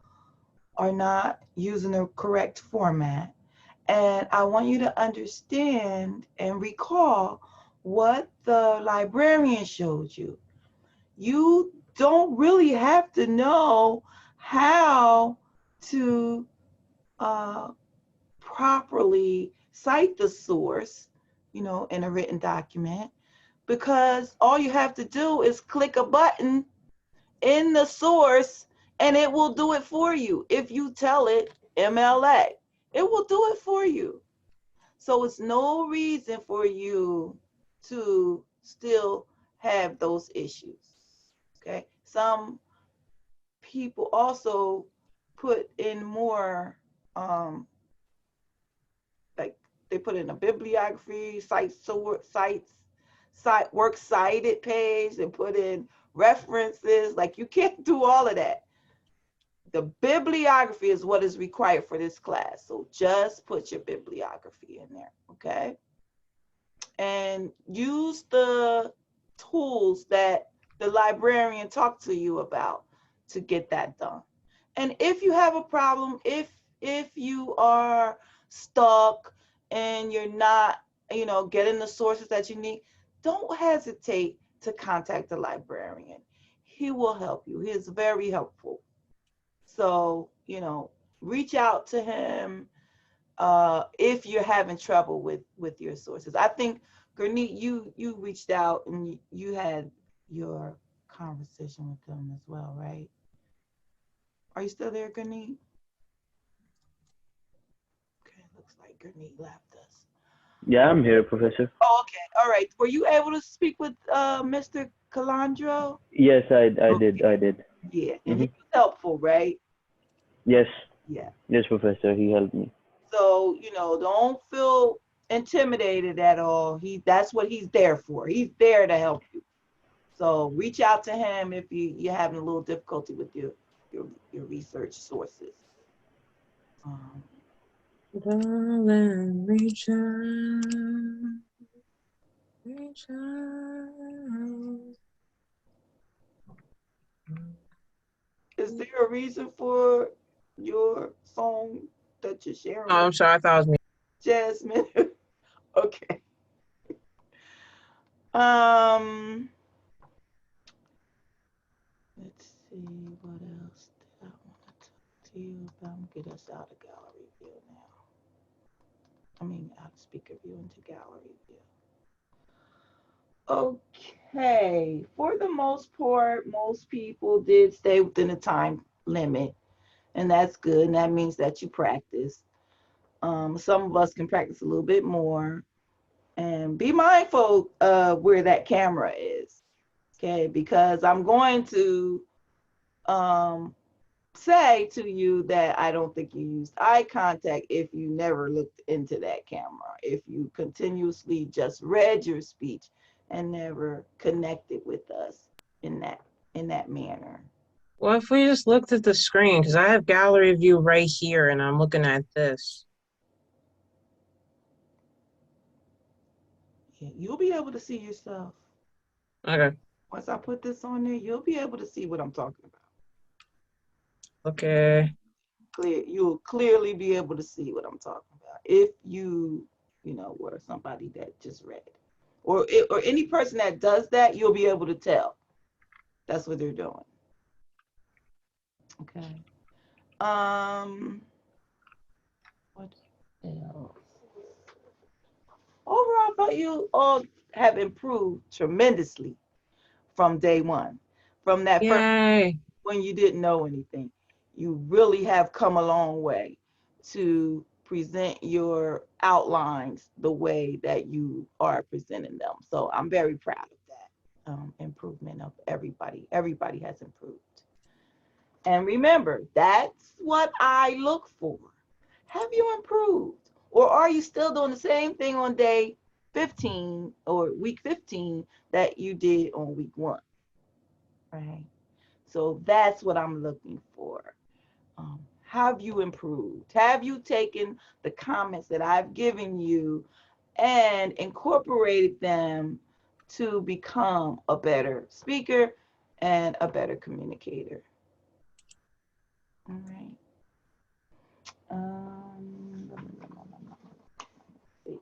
are not using the correct format. And I want you to understand and recall what the librarian showed you. You don't really have to know how to properly cite the source, you know, in a written document, because all you have to do is click a button in the source and it will do it for you. If you tell it MLA, it will do it for you. So it's no reason for you to still have those issues. Okay. Some people also put in more, like they put in a bibliography, site works cited page, and put in references. Like you can't do all of that. The bibliography is what is required for this class. So just put your bibliography in there, okay? And use the tools that the librarian talked to you about to get that done. And if you have a problem, if you are stuck and you're not, getting the sources that you need, don't hesitate to contact the librarian. He will help you. He is very helpful. So, reach out to him if you're having trouble with your sources. I think, Gurneet, you reached out and you had your conversation with them as well, right? Are you still there, Gurneet? Okay, looks like Gurneet left us. Yeah, I'm here, Professor. Oh, okay, all right. Were you able to speak with Mr. Calandro? Yes, I Okay. did. I did. Yeah, and he was helpful, right? Yes. Yeah. Yes, Professor. He helped me. So, don't feel intimidated at all. That's what he's there for. He's there to help you. So reach out to him if you're having a little difficulty with your research sources. Darling, reach out, reach out. Is there a reason for your song that you're sharing Oh, with I'm sorry. I thought it was me. Jasmine? Okay. Let's see, what else did I want to talk to you about? Get us out of gallery view now. I mean, out of speaker view into gallery view. Okay, for the most part, most people did stay within the time limit, and that's good. And that means that you practice. Some of us can practice a little bit more, and be mindful where that camera is, okay? Because I'm going to say to you that I don't think you used eye contact if you never looked into that camera, if you continuously just read your speech and never connected with us in that manner. Well, if we just looked at the screen, because I have gallery view right here, and I'm looking at this. Yeah, you'll be able to see yourself. Okay. Once I put this on there, you'll be able to see what I'm talking about. Okay. You'll clearly be able to see what I'm talking about if you were somebody that just read, or any person that does that, you'll be able to tell that's what they're doing. Okay. What else? Overall, I thought you all have improved tremendously from day one, from that first Yay. when you didn't know anything. You really have come a long way to present your outlines the way that you are presenting them. So I'm very proud of that improvement of everybody. Everybody has improved. And remember, that's what I look for. Have you improved? Or are you still doing the same thing on day 15 or week 15 that you did on week 1? Right? So that's what I'm looking for. Have you improved? Have you taken the comments that I've given you and incorporated them to become a better speaker and a better communicator? All right.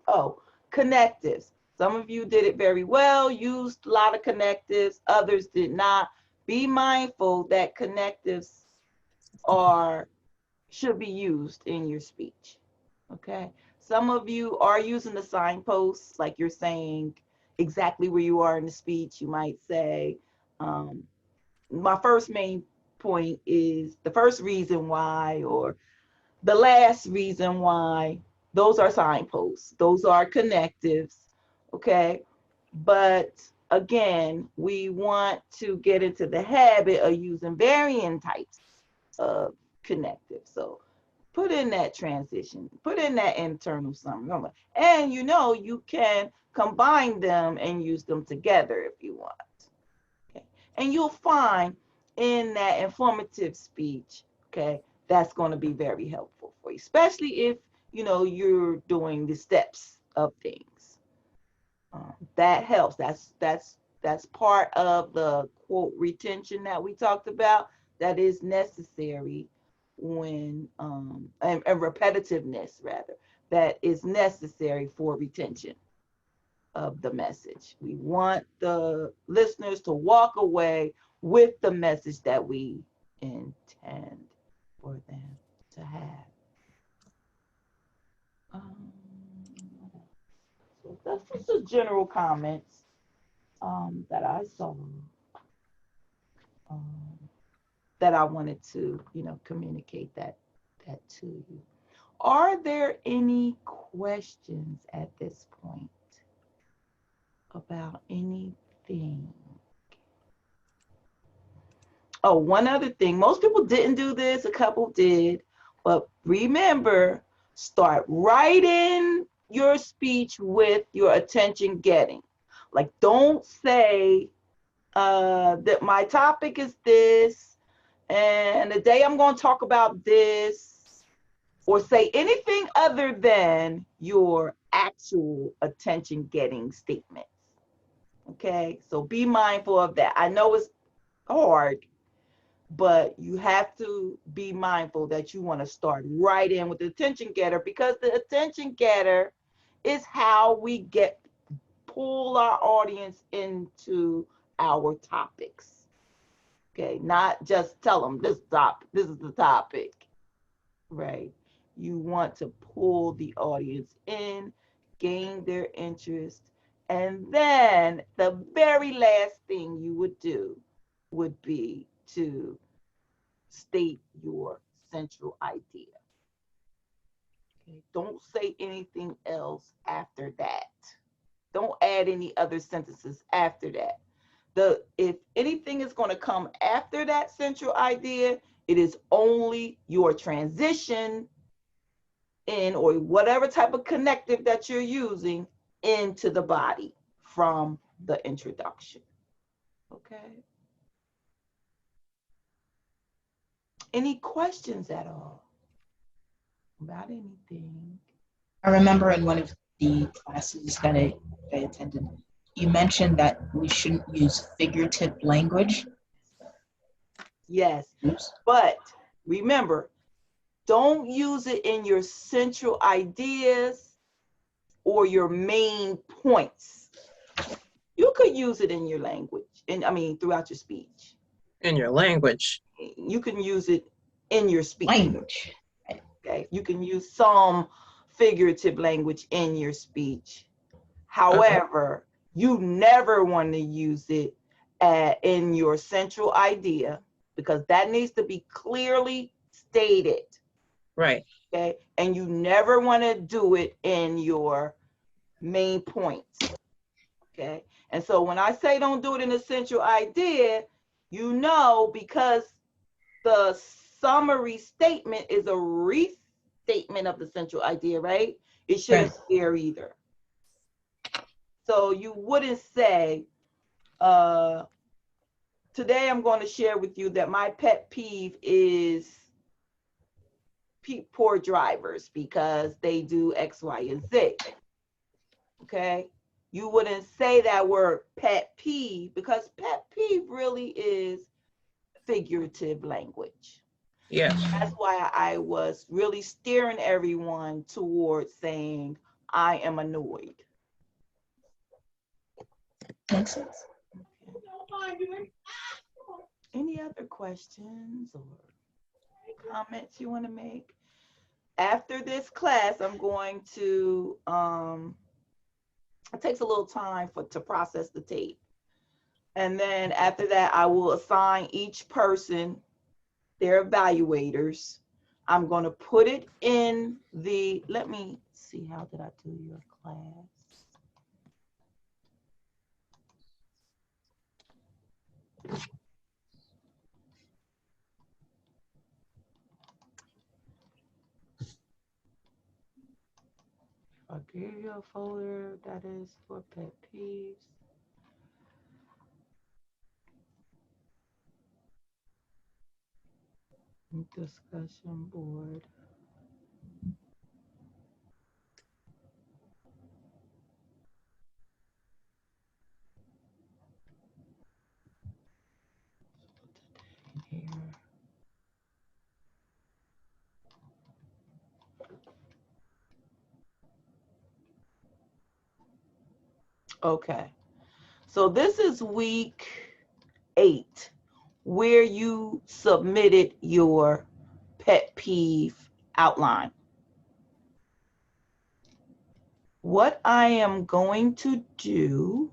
Oh, connectives. Some of you did it very well, used a lot of connectives, others did not. Be mindful that connectives should be used in your speech. Okay. Some of you are using the signposts, like you're saying exactly where you are in the speech. You might say, my first main point is the first reason why, or the last reason why. Those are signposts. Those are connectives. Okay. But again, we want to get into the habit of using varying types of connectives. So put in that transition, put in that internal summary. And you can combine them and use them together if you want. Okay. And you'll find in that informative speech Okay, that's going to be very helpful for you, especially if you're doing the steps of things. That helps. That's part of the quote retention that we talked about. That is necessary when and repetitiveness rather. That is necessary for retention of the message. We want the listeners to walk away with the message that we intend for them to have. So that's just the general comments that I saw um, that I wanted to, communicate that to you. Are there any questions at this point about anything? Oh, one other thing. Most people didn't do this. A couple did. But remember, start writing your speech with your attention getting. Like, don't say that my topic is this, and the day I'm going to talk about this, or say anything other than your actual attention getting statements. Okay, so be mindful of that. I know it's hard, but you have to be mindful that you want to start right in with the attention getter, because the attention getter is how we pull our audience into our topics. Okay, not just tell them this is the topic, right? You want to pull the audience in, gain their interest, and then the very last thing you would do would be to state your central idea. Okay? Don't say anything else after that. Don't add any other sentences after that. If anything is going to come after that central idea, it is only your transition in, or whatever type of connective that you're using, into the body from the introduction. Okay. Any questions at all about anything? I remember in one of the classes that I attended, you mentioned that we shouldn't use figurative language. Yes, Oops. but remember, don't use it in your central ideas or your main points. You could use it in your language, throughout your speech. In your language. You can use it in your speech. Language. Okay, you can use some figurative language in your speech. However, you never want to use it in your central idea, because that needs to be clearly stated. Right. Okay, and you never want to do it in your main points. Okay, and so when I say don't do it in the central idea, because the summary statement is a restatement of the central idea, right? It shouldn't be there either. So you wouldn't say, today I'm going to share with you that my pet peeve is poor drivers because they do X, Y, and Z. Okay? You wouldn't say that word pet peeve, because pet peeve really is figurative language. Yeah. That's why I was really steering everyone towards saying, I am annoyed. Makes sense. Okay. Any other questions or comments you want to make? After this class, I'm going to, it takes a little time to process the tape. And then after that, I will assign each person their evaluators. I'm going to put it in let me see, how did I do your class? I gave you a folder that is for pet peeves. Discussion board. Here. Okay. So this is week 8 where you submitted your pet peeve outline. What I am going to do,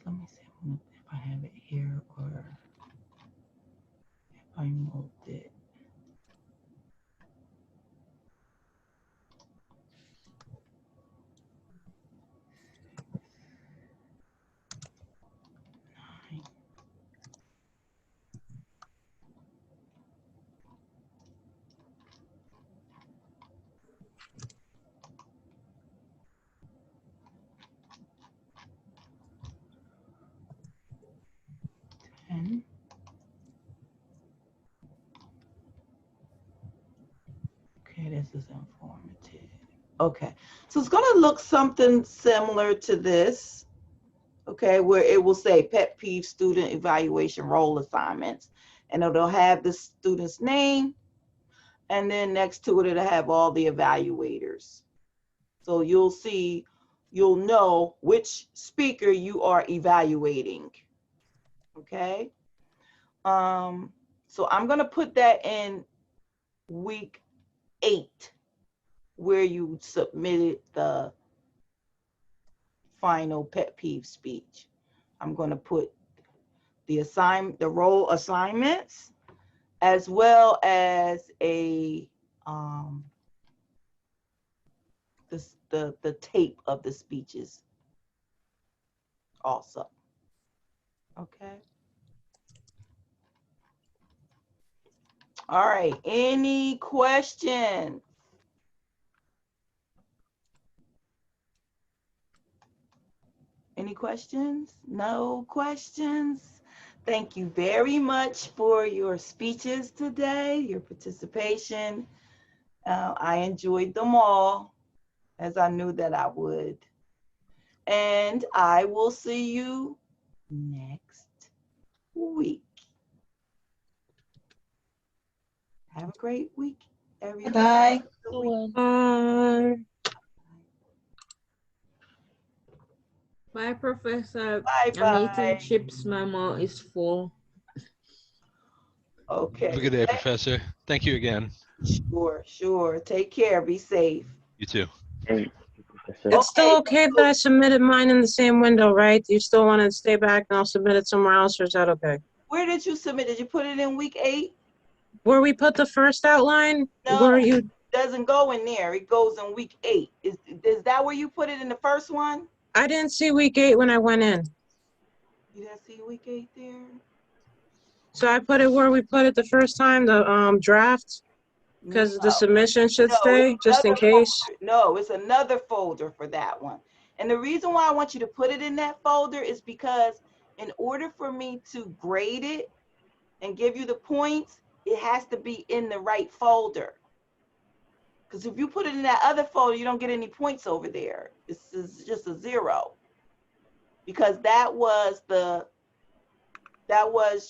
let me see if I have it here or if I moved it. And okay, this is informative. Okay, so it's gonna look something similar to this, okay, where it will say pet peeve student evaluation role assignments, and it'll have the student's name, and then next to it, it'll have all the evaluators. So you'll see, you'll know which speaker you are evaluating, okay? So I'm gonna put that in week 8, where you submitted the final pet peeve speech. I'm gonna put the role assignments, as well as a the tape of the speeches also. Okay. All right. Any questions? Any questions? No questions? Thank you very much for your speeches today, your participation. I enjoyed them all, as I knew that I would. And I will see you next week. Have a great week, everybody. Bye. Bye, Professor. I'm Bye-bye. eating chips. My mouth is full. Okay. Have a good day, Professor. Thank you again. Sure. Take care. Be safe. You too. Thank you, Professor. It's still okay that I submitted mine in the same window, right? Do you still want to stay back and I'll submit it somewhere else, or is that okay? Where did you submit? Did you put it in week 8? Where we put the first outline? No, Where you? it doesn't go in there. It goes in week 8. Is that where you put it in the first one? I didn't see week 8 when I went in. You didn't see week 8 there? So I put it where we put it the first time, the draft, because the submission should stay, it's just in another case. folder. No, it's another folder for that one. And the reason why I want you to put it in that folder is because in order for me to grade it and give you the points, it has to be in the right folder. Because if you put it in that other folder, you don't get any points over there. This is just a 0. Because that was,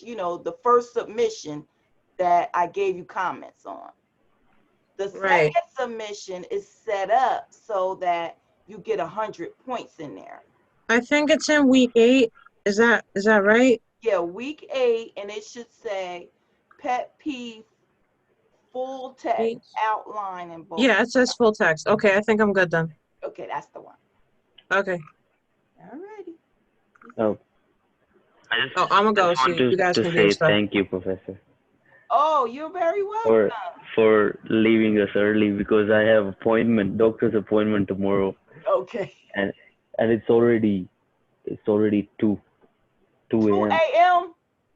you know, the first submission that I gave you comments on. The Right. second submission is set up so that you get 100 points in there. I think it's in week 8. Is that right? Yeah, week 8, and it should say pet peeve full text outline and both. Yeah, it says full text. Okay, I think I'm good then. Okay, that's the one. Okay. Alrighty. Oh, I'm gonna go just so want you guys to can do your say stuff. thank you, Professor, Oh, you're very welcome. for leaving us early, because I have doctor's appointment tomorrow, Okay. and it's already 2 2 a.m. a.m.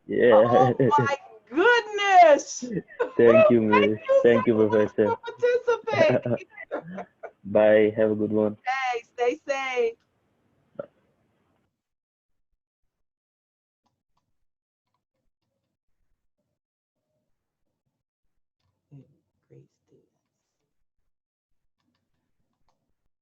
Yeah. Oh my goodness. Thank you, Miss. Thank you, so much Professor. for participating. Bye. Have a good one. Hey, stay safe.